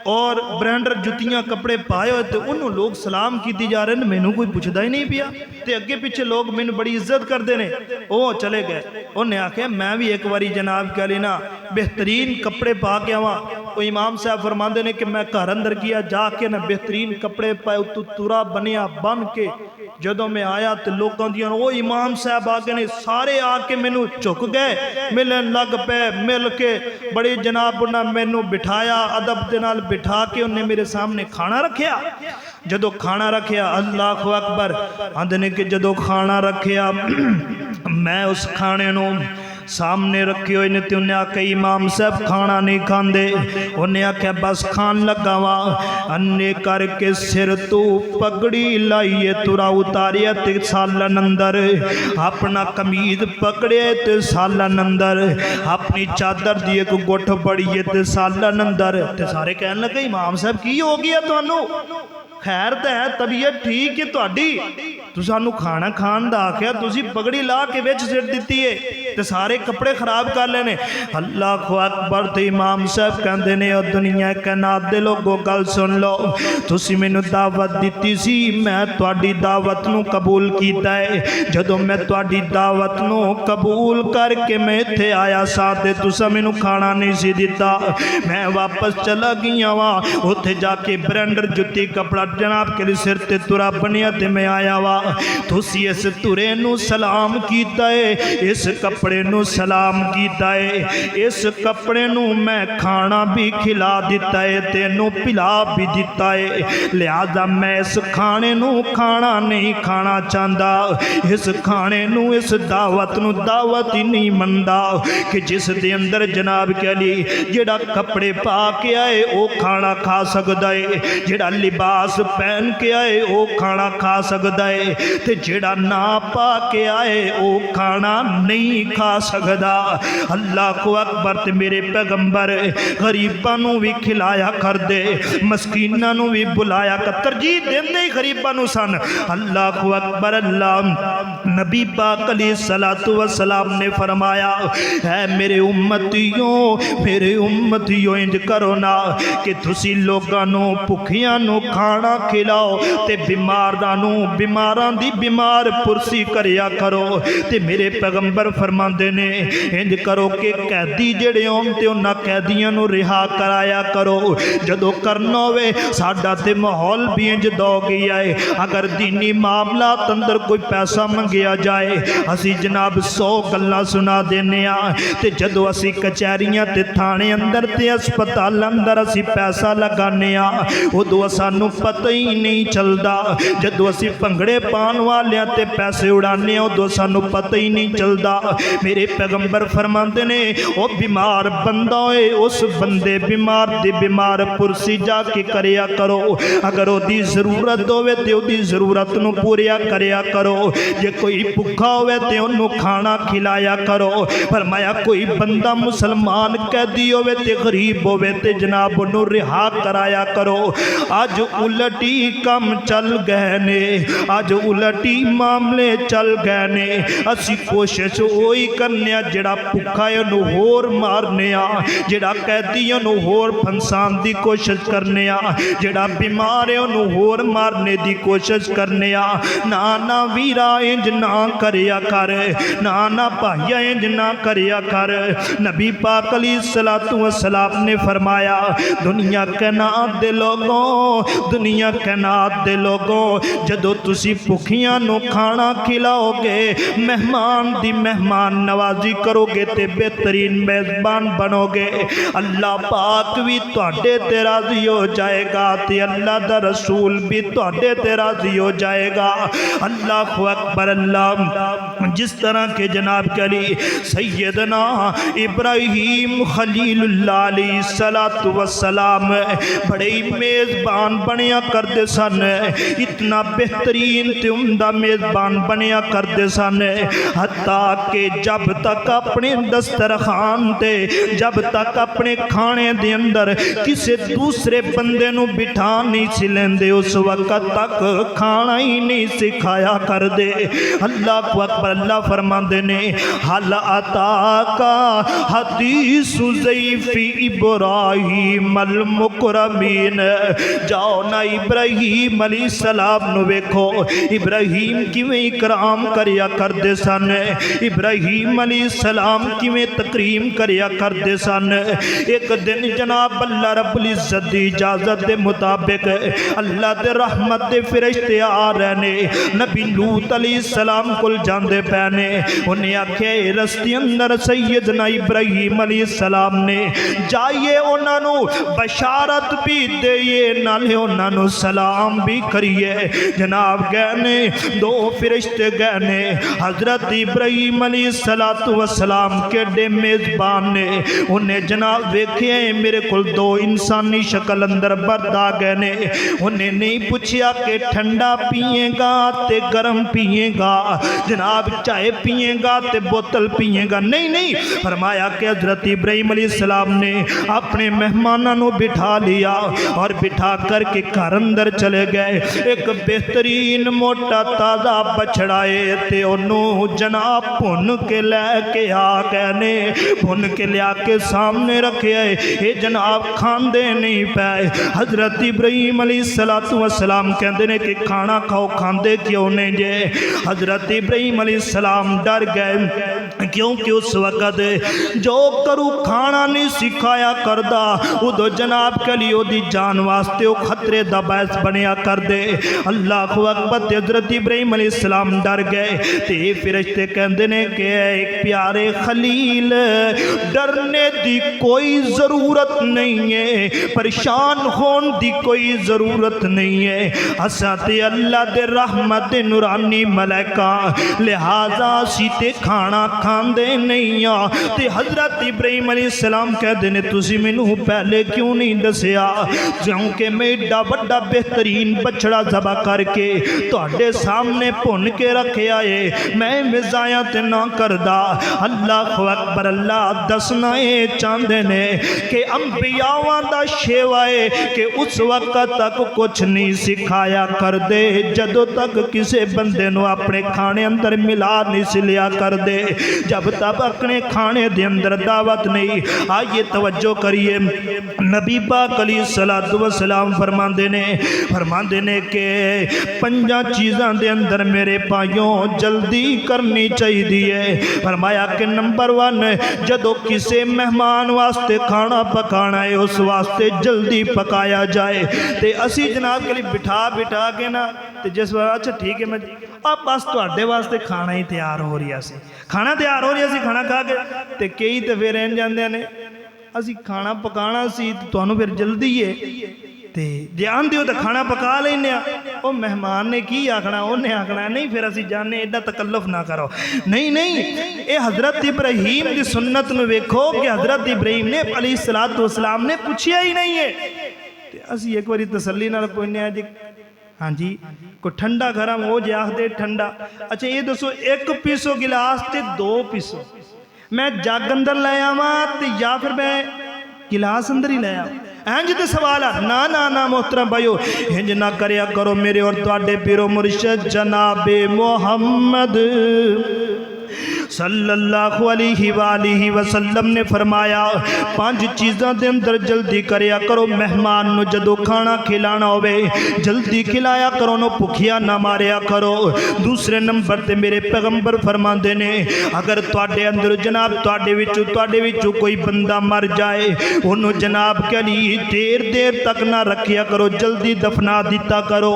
और ब्रांडर जुत्तियां कपड़े पाए हुए तो उन्होंने लोग सलाम की जा रहे हैं, मैनू कोई पुछदा ही नहीं पिया ते अगे पिछे लोग मैनू बड़ी इज्जत करते हैं। वो चले गए, उन्हें आख्या मैं भी एक बारी जनाब कह ली ना बेहतरीन कपड़े पा के आवा। वो इमाम साहब फरमाते ने कि मैं घर अंदर गया जाके ना बेहतरीन कपड़े पाए उत्तू तुरा बनिया बन के जदों मैं आया तो लोगों दियां वो इमाम साहब आके ने सारे आके मैनू झुक गए मिलन लग पे मिल के बड़ी जनाब उन्हें मैनू बिठाया अदब के नाल बिठा के उन्हें मेरे सामने खाना रखिया। जदों खाना रखिया अल्लाह अकबर आंदे ने कि जदों खाना रखिया मैं उस खाने नू सामने रखे हुए ने तो उन्हें आख्या इमाम साहब खाना नहीं खाते। उन्हें आख्या बस खान लगा वा। अन्ने करके सिर तू पगड़ी लाइए तुरा उतारिया ते सालन अंदर अपना कमीज पकड़े ते सालन अंदर अपनी चादर दी एक गुठ बड़ीए ते सालन अंदर ते सारे कहन लगे इमाम साहब की हो गया तुहानू? खैर तो है तबीयत ठीक है तुहाडी, तुसीं सानू खाना खान दा आख्या तुसीं पगड़ी ला के विच सिट दित्ती है ते सारे कपड़े खराब कर लेने। अल्लाह अकबर। ते इमाम साहब कहंदे ने ओ दुनिया कायनात दे लोगो गल सुन लो, तुसीं मैनू दावत दित्ती सी मैं तुहाडी दावत नू कबूल कीता है। जदों मैं तुहाडी दावत नू कबूल करके मैं इत्थे आया सा ते तुसां मैनू खाना नहीं सी दिता, मैं वापस चला गया वा। उत्थे जाके ब्रांडर जुत्ती कपड़ा जनाब के सिर ते तुरा बनिया ते मैं आया वा। तुसी इस तुरे नू सलाम कीता है, इस कपड़े नू सलाम कीता है, इस कपड़े नू मैं खाना भी खिला दिता है तेनू पिला भी दिता है। लिहाजा मैं इस खाने नू खाना नहीं खाना चाहता, इस खाने नू इस दावत नू दावत ही नहीं मनदा कि जिस दे अंदर जनाब कह ली जेड़ा कपड़े पा के आए वो खाना खा सकदा है, जेड़ा लिबास पहन के आए वो खाना खा सकता है ते जेड़ा ना पा के आए वो खाना नहीं खा सकता। अल्लाह को अकबर। ते मेरे पैगंबर गरीबां नू भी खिलाया कर दे, मस्कीनां नू भी बुलाया कर, तरजीह देंदे ही गरीबां नू सन। अल्लाह को अकबर। अल्लाह नबी पाक अलैहिस्सलातु वस्सलाम ने फरमाया है मेरे उम्मतियों इंज करो ना कि तुसी लोगां नू भुखियां नू खाना खिलाओ ते बीमारां दी बीमार पुरसी करिया करो। ते मेरे पैगंबर फरमाते ने इंज करो कि कैदी जेड़े होन ते उन्हां कैदियां नू रिहा कराया करो। जदों करना होवे साडा ते माहौल भी इंज दो गया है, अगर दीनी मामलात अंदर कोई पैसा मंगिया जाए असी जनाब 100 गल्लां सुना देने आ ते जदों असी कचहरियां ते थाने अंदर ते अस्पताल अंदर असी पैसा लगाने आ उदों सानू पता ही नहीं चलता। जदों असी भंगड़े पान वालियां ते पैसे उड़ाने उदों सानू पता ही नहीं चलता। मेरे पैगंबर फरमाते ने वो बीमार बंदा होए उस बंदे बीमार दी बीमार पुरसी जाके करिया करो, अगर ओदी जरूरत होवे ते ओदी जरूरत नू पूरिया करिया करो, जे कोई भुखा होवे ते ओनू खाना खिलाया करो। फरमाया कोई बंदा मुसलमान कैदी होवे ते गरीब होवे ते जनाब ओनू रिहा कराया करो। अज उलटी कम चल गए ने, अज उलटी मामले चल गए ने। असी कोशिश वही करने जेड़ा भुखा है उन्होंने होर मारने, जेड़ा कैदी है उन्होंने होर फंसान की कोशिश करने, जेड़ा बीमार है उन्होंने होर मारने की कोशिश करने। ना वीरा इंज ना करिया कर, ना भाइया इंज ना करिया कर। नबी पाक अलैहिस्सलातु वस्सलाम ने फरमाया दुनिया कायनात दे लोगों, दुनिया कायनात दे लोगों जदों तुसी भुखियां नू खाना खिलाओगे, मेहमान दी मेहमान नवाजी करोगे ते बेहतरीन मेजबान बनोगे, अल्लाह पाक भी तुहाडे ते राजी हो जाएगा ते अल्लाह दा रसूल भी तुहाडे ते राजी हो जाएगा। अल्लाह अकबर। अल्लाह जिस तरह के जनाब के अली सैयदना इब्राहीम खलीलुल्लाह अलैहिस्सलातु वस्सलाम बड़े मेज़बान बनिया करते सन, इतना बेहतरीन ते उनदा मेज़बान बनिया करते सन। हत्ता कि जब तक अपने दस्तरखान ते जब तक अपने खाने दे अंदर किसी दूसरे बंदे नू बिठा नहीं सी लेंदे उस वक्त तक खाना ही नहीं सिखाया कर दे। अल्लाह अकबर। अल्लाह फरमाते ने हल अता का हदीसु ज़ैफ़ी इब्राहीम अल मुकरमीन। जाओ ना इब्राहीम अलैहिस्सलाम नु वेखो इब्राहीम किवें इकराम करिया करदे सन, इब्राहीम अलैहिस्सलाम किवें तकरीम करिया करदे सन। एक दिन जनाब अल्लाह रब्बुल इज़्ज़त दी इजाजत दे मुताबिक अल्लाह दे रहमत दे फरिश्ते आ रहे ने नबी लूत अलैहिस्सलाम कोल जांदे पए ने। उन्हें आख्या रस्ते अंदर सैयदना इब्राहीम अलैहिस्सलाम ने जाइए उन्होंने बशारत भी दईए नाले उन्होंने सलाम भी करिए। जनाब गए ने दो फरिश्ते गए ने हजरत इब्राहीम अलैहिस्सलाम केडे मेज़बान ने। उन्हें जनाब वेखे मेरे को दो इंसानी शक्ल अंदर बर्द आ गए ने। उन्हें नहीं पूछा कि ठंडा पिएगा ते गर्म पिएगा, जनाब चाय पिएगा ते बोतल पिएगा, नहीं नहीं। फरमाया कि हजरत इब्राहीम अलैहिस्सलाम ने अपने मेहमानों को बिठा लिया और बिठा करके घर अंदर चले गए। एक बेहतरीन मोटा ताज़ा बछड़ाए ते उन्होंने जनाब भुन के लैके आ गए ने। भुन के लिया के सामने रखे ये जनाब खांदे नहीं पाए। हजरत इब्राहीम अलैहिस्सलाम कहते हैं कि खाना खाओ, खांदे क्यों नहीं जे? हजरत इब्राहीम अलैहिस्सलाम डर गए क्योंकि उस वक़्त जो करू खाना नहीं सिखाया करदा उदो जनाब के लिए ओदी जान वास्ते वो खतरे दा बायस बनिया कर दे। अल्लाह अकबर। हजरत इब्राहीम अलैहिस्सलाम डर गए ते फरिश्ते कहते हैं कि एक प्यारे खलील डरने दी कोई ज़रूरत नहीं है, परेशान होने दी कोई ज़रूरत नहीं है। असा ते अल्लाह दे रहमत दे नूरानी मलैका लिहाजा सीते खाना खांदे नहीं आ। ते हजरत इब्राहीम अलैहिस्सलाम कहते हैं तुसी मैनू पहले क्यों नहीं दसिया? क्योंकि मैं एडा बड़ा बेहतरीन बछड़ा ज़बह करके तुहाडे सामने भुन के रखिया है, मैं मिजाया ते ना करदा। अल्लाह अकबर। अल्लाह दसना ये चाहते ने कि अंबियावां दा शेवा है कि उस वक्त तक कुछ नहीं सिखाया कर दे जदों तक किसी बंदे नू अपने खाने अंदर मिला नहीं सी लिया कर दे, जब तक अपने खाने दे अंदर दावत नहीं। आइए तवज्जो करिए नबी पाक अलैहिस्सलातु वस्सलाम फरमाते ने कि पंजा चीज़ां दे अंदर मेरे भाइयों जल्दी करनी चाहिए। फरमाया कि नंबर 1 जदों किसी मेहमान वास्ते खाना पकाना है उस वास्ते जल्दी पकाया जाए। तो असी जनाब के लिए बिठा के ना तो जिस बार अच्छा ठीक है मैं अब बस तुहाडे वास्ते खाना ही तैयार हो रहा सी, खाना तैयार हो रहा सी, खाना खा के तो कई तो फिर इन जाते ने असी खाना पकाना सी तुहानू फिर जल्दी है ते जे आंदे हो तो खाना पका लेने। वो मेहमान ने की आखना, उन्हें आखना नहीं फिर असी जाने एडा तकल्लुफ ना करो। नहीं नहीं, ये हजरत इब्राहीम की सुन्नत में वेखो कि हजरत इब्राहीम ने अलैहिस्सलातु वस्सलाम ने पूछा ही नहीं है। असी एक बारी तसल्ली नाल पुछने जी हाँ जी कोई ठंडा गर्म हो जे आखदे ठंडा। अच्छा ये दसो एक पीसो गिलास ते 2 पीसो मैं जग अंदर ले आवा ते या फिर मैं गिलास अंदर ही ले आवा? इंज तो सवाल है ना ना ना मोहतरम भाइयों, इंज ना करया करो। मेरे और तुहाडे पीरो मुर्शिद जनाबे मोहम्मद सल्लल्लाहु अलैहि वसल्लम ने फरमाया 5 चीज़ों के अंदर जल्दी करया करो। मेहमान नू जदों खाना खिलाना होवे जल्दी खिलाया करो, नो भुखिया ना मारिया करो। दूसरे नंबर ते मेरे पैगंबर फरमाते ने अगर तुहाडे अंदर जनाब तुहाडे विचों कोई बंदा मर जाए उन्होंने जनाब के लिए देर तक ना रखिया करो, जल्दी दफना दिता करो।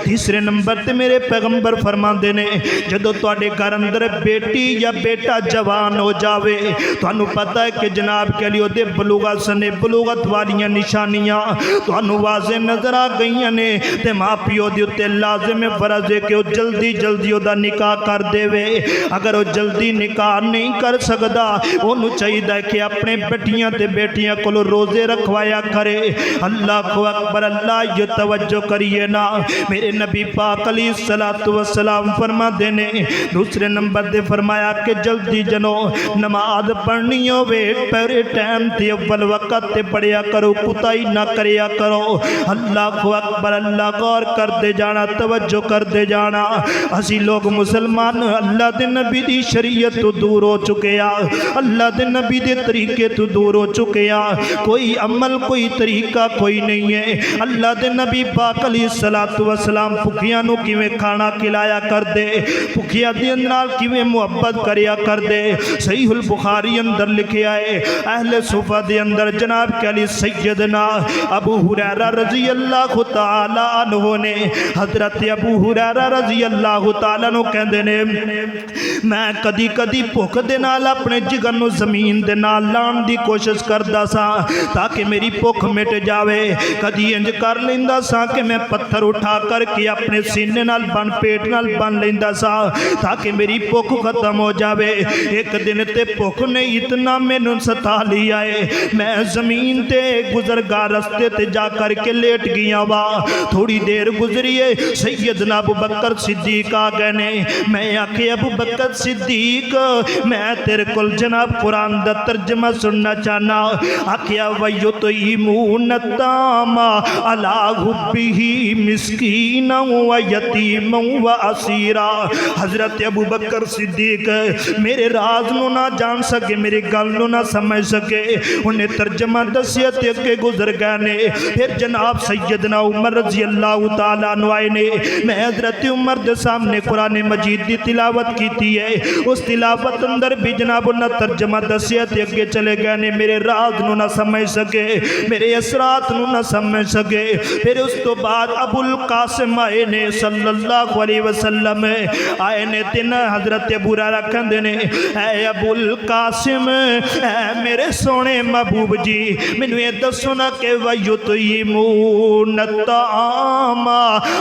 तीसरे नंबर ते मेरे पैगंबर फरमाते ने जदों तुहाडे घर अंदर बेटी या بیٹا جوان ہو جاوے تانوں پتہ ہے کہ جناب کے لیے دے بلوغت سنے بلوغت والیاں نشانیاں تانوں واضح نظر آ گئیاں نے تے ماں پیو دے تے لازم فرض ہے کہ وہ جلدی جلدی او دا نکاح کر دے وے اگر وہ جلدی نکاح نہیں کر سکدا اونوں چاہیے کہ اپنے بیٹیاں تے بیٹیاں کولو روزے رکھوایا کرے اللہ اکبر اللہ یہ توجہ کریے نا میرے نبی پاک علیہ الصلوۃ والسلام فرما دینے دوسرے نمبر دے فرمایا کہ جلدی جنو نماز پڑھنی ہوے پہلے ٹائم تے اول وقت تے پڑھیا کرو کوتاہی نہ کریا کرو اللہ اکبر اللہ غور کرتے جانا توجہ کرتے جانا اسی لوگ مسلمان اللہ دے نبی دی شریعت تو دور ہو چکے ہیں اللہ دے نبی دے طریقے تو دور ہو چکے ہیں کوئی عمل کوئی طریقہ کوئی نہیں ہے اللہ دے نبی پاک علیہ الصلوۃ والسلام بھکھیاں نو کیویں کھانا کھلایا کر دے بھکھیاں دے نال کیویں محبت کریا کر دے صحیح البخاری اندر لکھیا ہے اہل صفہ دے اندر جناب کے علی سیدنا ابو ہریرہ رضی اللہ تعالی عنہ نے حضرت ابو ہریرہ رضی اللہ تعالی عنہ کہندے نے میں کدی کدی بھوک دے نال اپنے جگر نو زمین دے نال لان دی کوشش کردا سا تاکہ میری بھوک مٹ جاوے کدی انج کر لیندا سا کہ میں پتھر اٹھا کر کے اپنے سینے نال بن پیٹ نال بن لیندا سا تاکہ میری بھوک ختم ہو جاوے ایک دن تے بھوک نے اتنا مینوں ستا لیا ہے میں زمین تے گزرگاہ رستے تے جا کر کے لیٹ گیا وا تھوڑی دیر گزری ہے سیدنا ابو بکر صدیق آ گئے نے میں آکھے ابو بکر صدیق میں تیرے کول جناب قرآن دا ترجمہ سننا چاہنا آکھیا وَيُطْعِمُونَ الطَّعَامَ عَلَىٰ حُبِّهِ مِسْكِينًا وَيَتِيمًا وَأَسِيرًا حضرت ابو بکر صدیق میرے راز نو نہ جان سکے میرے گل نو نہ سمجھ سکے انہیں ترجمہ دسیت کے گزر گئے نے پھر جناب سیدنا عمر رضی اللہ تعالیٰ عنہ آئے نے میں حضرت عمر دے سامنے قرآن مجید دی تلاوت کیتی ہے اس تلاوت اندر بھی جناب انہیں ترجمہ دسیت کے چلے گئے نے میرے راز نو نہ سمجھ سکے میرے اسرات نو نہ سمجھ سکے پھر اس تو بعد ابو القاسم آئے نے صلی اللہ علیہ وسلم آئے نے تین حضرت ابو ہریرہ کہندے نے اے ابو القاسم اے میرے سونے محبوب جی مینوں یہ دسو نا کہ وَيُطْعِمُونَ الطَّعَامَ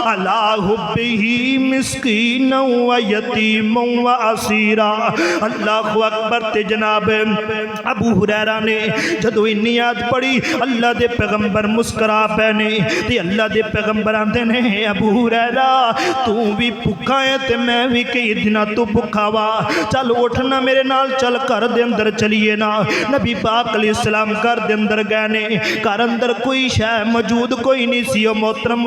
عَلَىٰ حُبِّهِ مِسْكِينًا وَيَتِيمًا وَأَسِيرًا اللہ اکبر تے جناب ابو ہریرہ نے جدو انی یاد پڑی اللہ دے پیغمبر مسکرا پے نے تے اللہ دے پیغمبر آندے نے ابو ہریرہ تو بھی بھکھا ہے تے میں بھی کئی دنوں تو بھکھا وا چل اٹھنا میرے نال چل گھر دے اندر چلیے نا نبی پاک علیہ السلام گھر دے اندر گئے نے گھر اندر کوئی شے موجود کوئی نہیں سی او محترم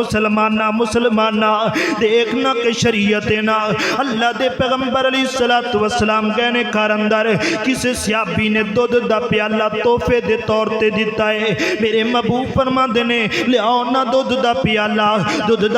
مسلمانہ دیکھنا کہ شریعت نا اللہ دے پیغمبر علیہ الصلوۃ والسلام گئے نے گھر اندر کسی صحابی نے دودھ دا پیالہ تحفے دے طور تے دیتا ہے میرے محبوب فرماندے نے لیاؤ نا دودھ دا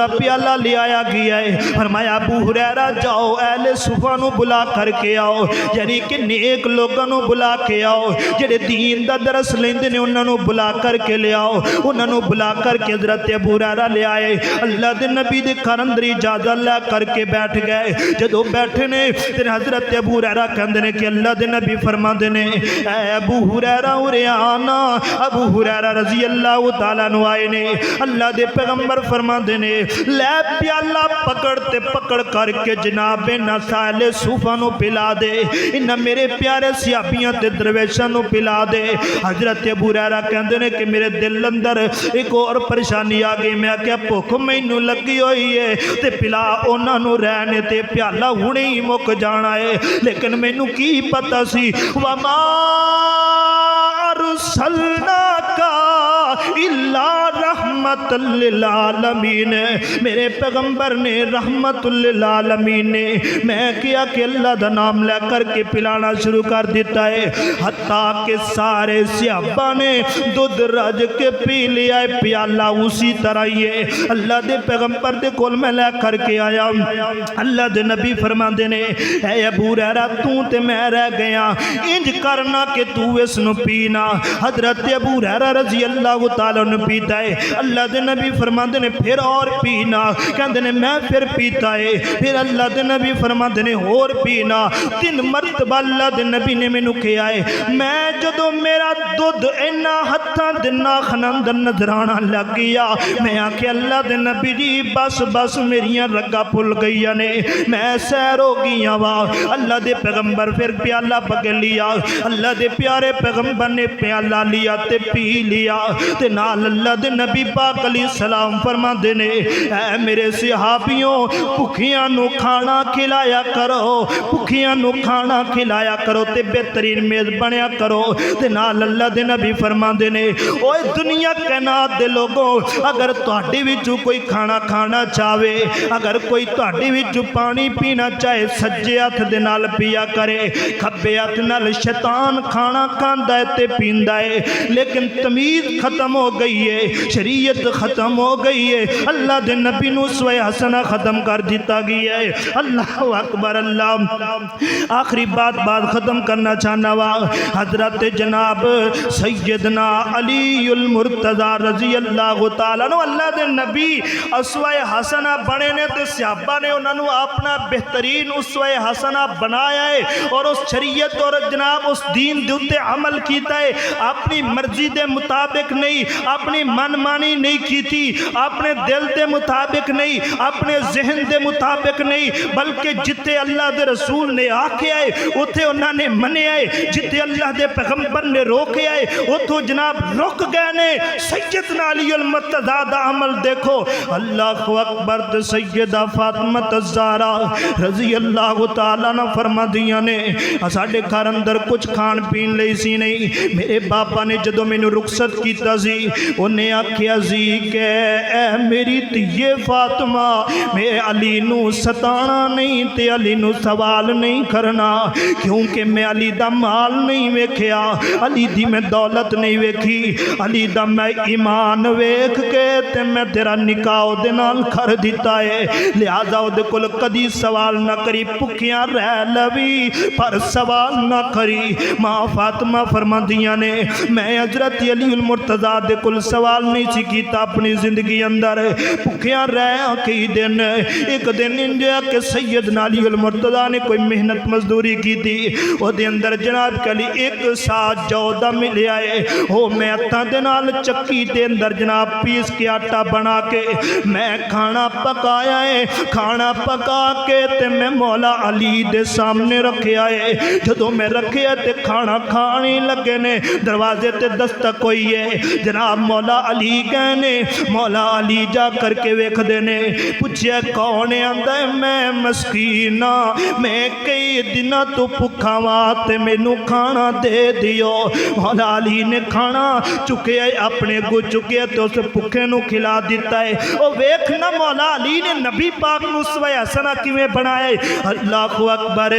پیالہ لے آیا گیا ہے فرمایا ابو ہریرہ جاؤ اہل صفہ نو بلا کر کے آؤ یعنی کہ نیک لوگوں نو بلا کے آؤ جڑے دین دا درس لیندے نے انہاں نو بلا کر کے لے آؤ انہاں نو بلا کر کے حضرت ابو ہریرہ لے آئے اللہ دے نبی دے گھر اندر اجازت لے کر کے بیٹھ گئے جدوں بیٹھے نے تے حضرت ابو ہریرہ کہندے نے کہ اللہ دے نبی فرماندے نے اے ابو ہریرہ اورے آنا ابو ہریرہ رضی اللہ تعالیٰ عنہ آئے نے اللہ دے پیغمبر فرماندے نے لے پیالہ پکڑ کر کے جناب نسائل صوفہ نو پلا دے انہاں میرے پیارے صحابیاں تے درویشاں نو پلا دے حضرت ابو ہریرہ کہندے نے کہ میرے دل اندر ایک اور پریشانی آ گئی میں کہ بھوک مینوں لگی ہوئی ہے تے پلا انہاں نو رہنے تے پیالہ ہنے ہی مک جانا ہے لیکن مینوں کی پتہ سی وما ارسلناک الا رحمت للعالمین میرے پیغمبر نے رحمت للعالمین نے میں کیا کہ اللہ دا نام لے کر کے پلانا شروع کر دیتا ہے حتیٰ کہ سارے صحابہ نے دودھ رج کے پی لیا ہے پیالہ اسی طرح یہ اللہ دے پیغمبر دے کول میں لے کر کے آیا اللہ دے نبی فرماندے نے اے ابو ہریرہ تو تے میں رہ گیا انج کرنا کہ تو اس نو پینا حضرت ابو ہریرہ رضی اللہ تعالیٰ عنہ پیتا ہے اللہ अल्लाह दे नबी फरमाते ने फिर और पीना, कहते ने मैं फिर पीता है। फिर अल्लाह दे नबी फरमाते ने होर पीना। 3 मरतबा अल्लाह दे नबी ने मैनू कहा है। मैं जदों मेरा दुध इन्ना हत्थां दे नाखनां अंदर नजर आना लग गया, मैं आखे अल्लाह दे नबी जी बस बस मेरियां रग्गां फुल गईयां ने, मैं सैर हो गईयां वा। अल्लाह दे पैगंबर फिर प्याला पकड़ लिया, अल्लाह दे प्यारे पैगंबर ने प्याला लिया ते पी लिया। ते नाल अल्लाह दे नबी पाक अलैहिस्सलाम फरमाते ने ऐ मेरे सहाबियों भुखियां नू खाना खिलाया करो, भुखियां नू खाना खिलाया करो ते बेहतरीन मेज बनया करो। ते नाल अल्लाह दे नबी फरमाते ने ओए दुनिया कायनात दे लोगों, अगर तुहाडे विचों कोई खाना खाना चाहे, अगर कोई तुहाडे विचों पानी पीना चाहे सज्जे हथ दे नाल पिया करे, खब्बे हथ नाल शैतान खाना खांदा है ते पींदा है। लेकिन तमीज़ खत्म हो गई है, शरीयत खत्म हो गई है, अल्लाह दे नबी नू उसवे हसना खत्म कर दिता गया है। अल्लाह अकबर। अल्लाह आखिरी बात खत्म करना चाहना वा, हजरत जनाब सैयदना अलीउल मुर्तज़ा रज़ी अल्लाह तआला अन्हु अल्लाह दे नबी उसवे हसना बने ने ते सहाबा ने उन्होंने अपना बेहतरीन उसवे हसना बनाया है और उस शरीयत और जनाब उस दीन दे उत्ते अमल किया है। अपनी मर्जी के मुताबिक नहीं, अपनी मनमानी नहीं की थी, अपने दिल के मुताबिक नहीं, अपने जहन के मुताबिक नहीं, बल्कि जिथे अल्लाह के रसूल ने आख्या है उथे उन्होंने मनिया है, जिथे अल्लाह के पैगंबर ने रोकया है उथों जनाब रुक गए ने। सैयदना अलीउल मुर्तज़ा दा अमल देखो, अल्लाह अकबर। ते सैयदा फातिमा ज़हरा रज़ी अल्लाह तआला अन्हा फरमादियां ने साडे घर अंदर कुछ खान पीन लई सी नहीं, मेरे बाबा ने जदों मैनू रुखसत कीता सी उन्हें आख्या सी कि ऐ मेरी धीए फातिमा, मैं अली नू सताना नहीं ते अली नू सवाल नहीं करना, क्योंकि मैं अली दा माल नहीं वेख्या, अली दी मैं दौलत नहीं वेखी, अली दा मैं ईमान वेख के ते मैं तेरा निकाह उहदे नाल कर दिता है। लिहाजा उहदे कोल कदी सवाल ना करी, भुखियां रह लवी पर सवाल ना करी। माँ फातिमा फरमादियां ने मैं हजरत अलीउल मुर्तज़ा दे कोल सवाल नहीं सी कीता अपनी जिंदगी अंदर, भुखियां रह कई दिन। एक दिन इंजया के सैयदना अलीउल मुर्तज़ा ने कोई मेहनत मजदूरी की थी, उहदे अंदर जनाब कली एक साथ जौ दा मिलिया है, वो मैं हत्थां दे नाल चक्की दे अंदर जनाब पीस के आटा बना के मैं खाना पकाया है। खाना पका के ते मैं मौला अली दे सामने रखिया है। जदों मैं रखिया ते खाना खाने लगे ने, दरवाजे ते दस्तक हुई है, जनाब मौला अली गए ने। मौला अली जा करके वेखदे ने, पूछया कौन है? आंदा मैं मस्कीना, मैं कई दिनों तो भुखा वा ते मैनू खाना दे दियो। मौला अली ने खाना चुके अपने गो चुके तो उस भुखे नू खिला दिता है। वो वेखना मौला अली ने नबी पाक नू उसवे हसना किवें बनाया। अल्लाह अकबर।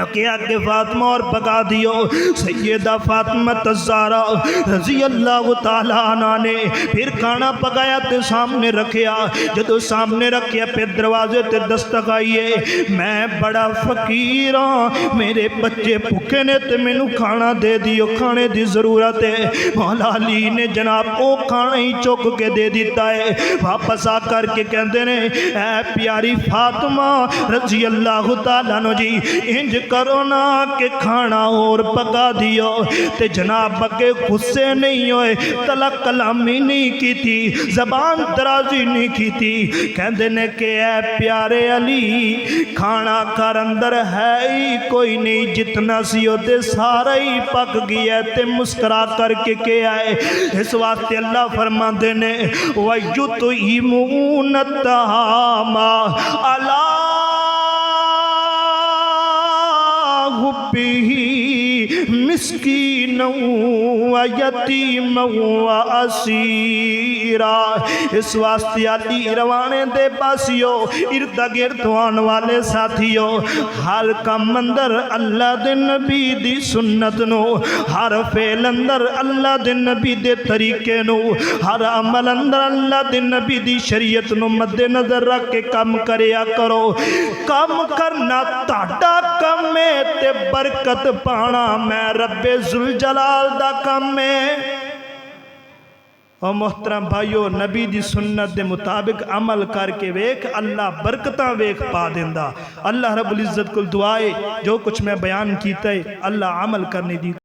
क्या के फातिमा और पका दियो। सैयदा फातिमा ज़हरा रज़ी अल्लाह तआला अन्हा ने फिर खाना पकाया ते सामने रखिया। जदों सामने रखिया फिर दरवाजे ते दस्तक आई है। मैं बड़ा फकीर हाँ, मेरे बच्चे भुखे ने ते मैनू खाना दे दियो, खाने की जरूरत है। मौला अली ने जनाब वो खाना ही चुक के दे दिता है। वापस आ करके कहते ने ऐ प्यारी फातिमा रज़ी अल्लाह तआला अन्हा जी, इंज करो ना कि खाना और पका दियो। ते जनाब अगे गुस्से नहीं होए, तलक कलामी नहीं की थी, जबान दराजी नहीं की थी। कहते ने कि ऐ प्यारे अली, खाना घर अंदर है ही कोई नहीं, जितना सी ओते सारा ही पक गया। ते मुस्करा करके के आए। इस वास्ते अल्लाह फरमाते ने वयुतइमून तआमा अला हुब्बिही मिस्कीन व यतीम व असीरा। इस वास्ते अली रवाने दे पासियो, इर्द गिर्द आने वाले साथियों, हर कम अंदर अल्लाह दे नबी दी सुन्नत नो, हर फेल अंदर अल्लाह दे नबी दे तरीके नो, हर अमल अंदर अल्लाह दे नबी दी शरीयत नो मद्दे नजर रख के कम करया करो। कम करना ताड़ा कम है ते बरकत पाना मैं रब्बे जुल जलाल दा कम है। اور محترم بھائیو نبی دی سنت دے مطابق عمل کر کے ویک اللہ برکتاں ویک پا دیندہ۔ اللہ رب العزت کو دعائے جو کچھ میں بیان کیتا ہے اللہ عمل کرنے دی